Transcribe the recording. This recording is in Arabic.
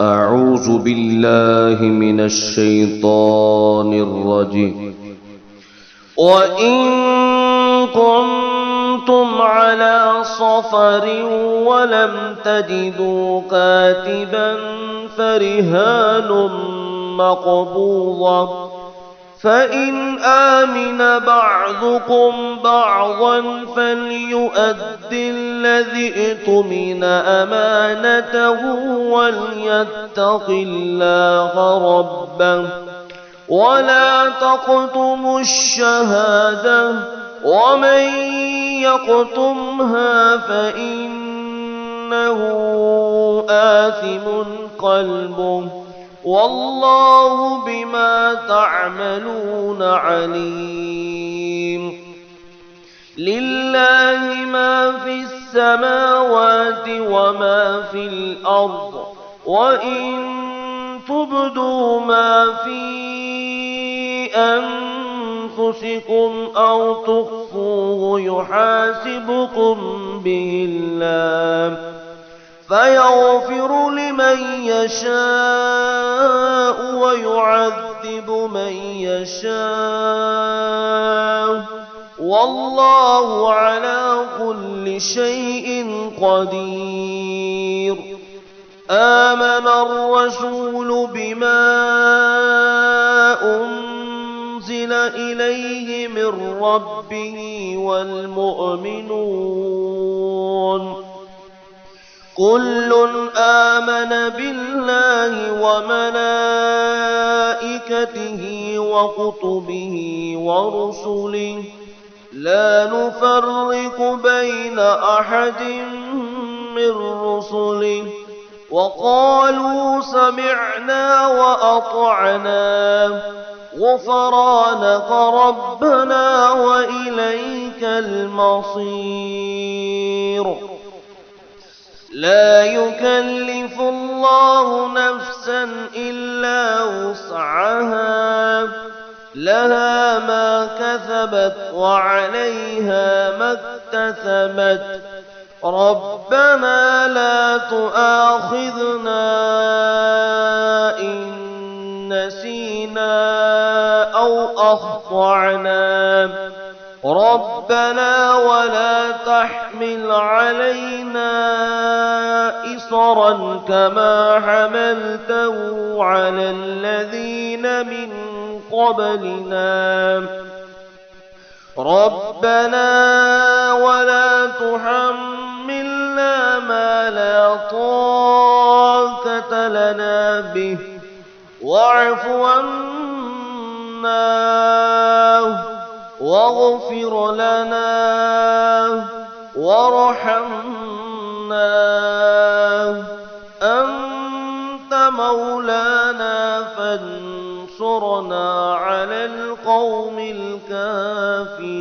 أعوذ بالله من الشيطان الرجيم. وإن كنتم على سفر ولم تجدوا كاتبا فرهان مقبوضة، فإن آمن بعضكم بعضا فليؤد الذي ائتمن أمانته وليتق الله ربه ولا تكتموا الشهادة، ومن يكتمها فإنه آثم قلبه والله بما تعملون عليم. لله ما في السماوات وما في الأرض، وإن تبدوا ما في أنفسكم أو تخفوه يحاسبكم به الله، فيغفر لمن يشاء ويعذب من يشاء، والله على كل شيء قدير. آمن الرسول بما أنزل إليه من ربه والمؤمنون كل آمن بالله وملائكته وكتبه ورسله لا نفرق بين أحد من رسله، وقالوا سمعنا وأطعنا غفرانك ربنا وإليك المصير. لا يكلف الله نفسا إلا وسعها، لها ما كسبت وعليها ما اكتسبت، ربنا لا تؤاخذنا إن نسينا أو أخطأنا، ربنا ولا تحمل علينا إصرا كما حملته على الذين من قبلنا، ربنا ولا تحملنا ما لا طاقة لنا به واعف عنا واغفر لنا وارحمنا أنت مولانا فانصرنا على القوم الكافرين.